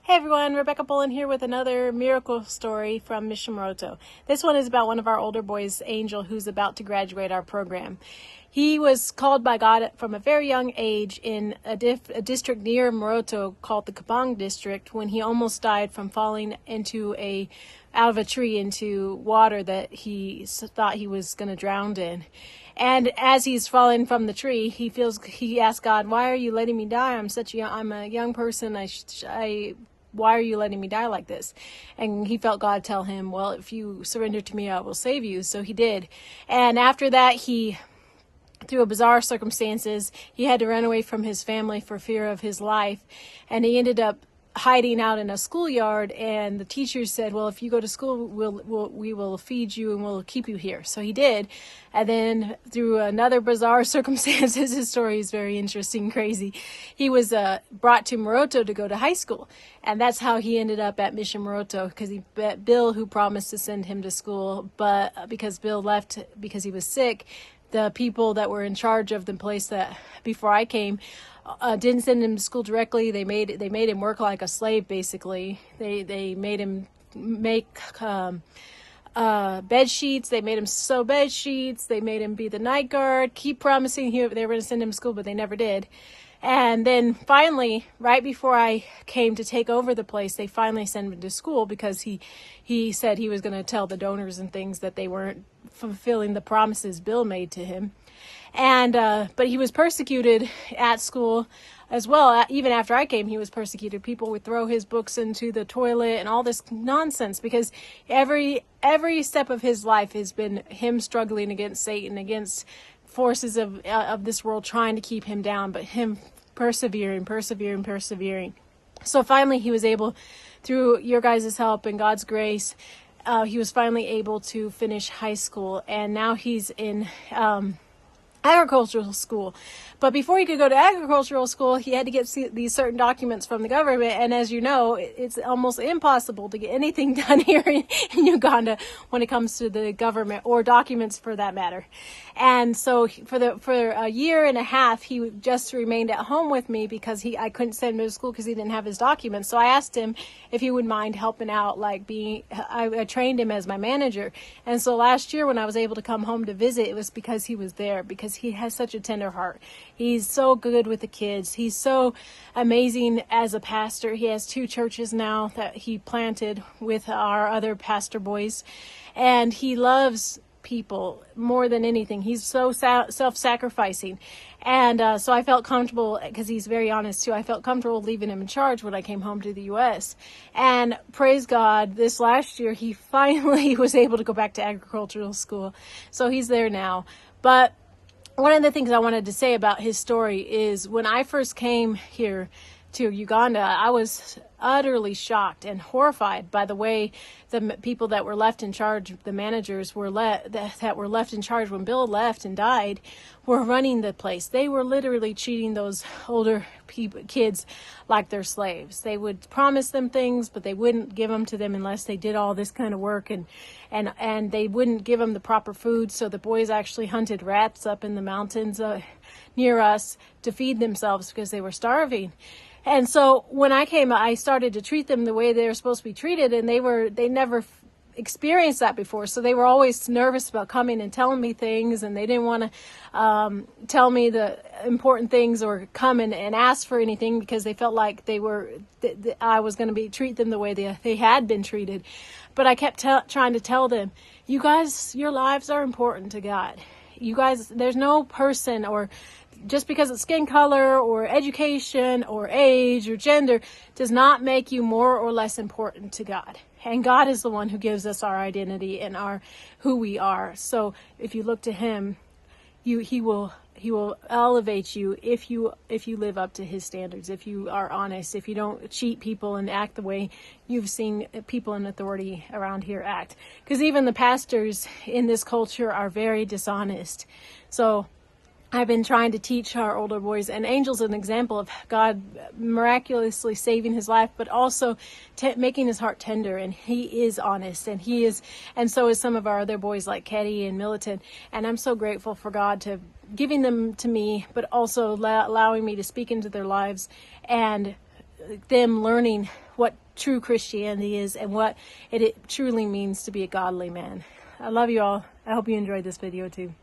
Hey everyone, Rebecca Bullen here with another miracle story from Mission Moroto. This one is about one of our older boys, Angel, who's about to graduate our program. He was called by God from a very young age in a district near Moroto called the Kabang district when he almost died from falling out of a tree into water that he thought he was going to drown in. And as he's falling from the tree, he asks God, "Why are you letting me die? I'm a young person. Why are you letting me die like this?" And he felt God tell him, "Well, if you surrender to me, I will save you." So he did. And after that, through bizarre circumstances, he had to run away from his family for fear of his life. And he ended up hiding out in a schoolyard, and the teachers said, "Well, if you go to school, we will feed you and we'll keep you here." So he did. And then through another bizarre circumstances, his story is very interesting, crazy. He was brought to Moroto to go to high school. And that's how he ended up at Mission Moroto, because he met Bill, who promised to send him to school. But because Bill left because he was sick, the people that were in charge of the place that before I came didn't send him to school directly. They made him work like a slave, basically. They made him make bed sheets. They made him sew bed sheets. They made him be the night guard. Keep promising they were going to send him to school, but they never did. And then finally, right before I came to take over the place, they finally sent him to school because he said he was going to tell the donors and things that they weren't fulfilling the promises Bill made to him. And but he was persecuted at school as well. Even after I came, he was persecuted. People would throw his books into the toilet and all this nonsense, because every step of his life has been him struggling against Satan, against forces of this world trying to keep him down, but him persevering. So finally he was able, through your guys' help and God's grace, he was finally able to finish high school, and now he's in agricultural school. But before he could go to agricultural school, he had to get these certain documents from the government. And as you know, it's almost impossible to get anything done here in Uganda when it comes to the government, or documents for that matter. And so for a year and a half, he just remained at home with me because I couldn't send him to school because he didn't have his documents. So I asked him if he would mind helping out, I trained him as my manager. And so last year when I was able to come home to visit, it was because he was there, because he has such a tender heart. He's so good with the kids. He's so amazing as a pastor. He has 2 churches now that he planted with our other pastor boys. And he loves people more than anything. He's so self-sacrificing. And so I felt comfortable, because he's very honest too, I felt comfortable leaving him in charge when I came home to the U.S. And praise God, this last year he finally was able to go back to agricultural school. So he's there now. But one of the things I wanted to say about his story is, when I first came here to Uganda, I was utterly shocked and horrified by the way the people that were left in charge, the managers that were left in charge when Bill left and died, were running the place. They were literally treating those older kids like they're slaves. They would promise them things, but they wouldn't give them to them unless they did all this kind of work, and they wouldn't give them the proper food. So the boys actually hunted rats up in the mountains near us to feed themselves because they were starving. And so when I came, I started to treat them the way they were supposed to be treated, and they never experienced that before. So they were always nervous about coming and telling me things, and they didn't want to tell me the important things or come and ask for anything, because they felt like I was going to treat them the way they had been treated. But I kept trying to tell them, you guys, your lives are important to God. You guys, there's no person, or just because it's skin color or education or age or gender, does not make you more or less important to God. And God is the one who gives us our identity and who we are. So if you look to him, he will elevate you if you live up to his standards, if you are honest, if you don't cheat people and act the way you've seen people in authority around here act. Because even the pastors in this culture are very dishonest. So I've been trying to teach our older boys, and Angel's an example of God miraculously saving his life, but also making his heart tender. And he is honest, and so is some of our other boys like Keddy and Militant. And I'm so grateful for God to giving them to me, but also allowing me to speak into their lives, and them learning what true Christianity is and what it truly means to be a godly man. I love you all. I hope you enjoyed this video too.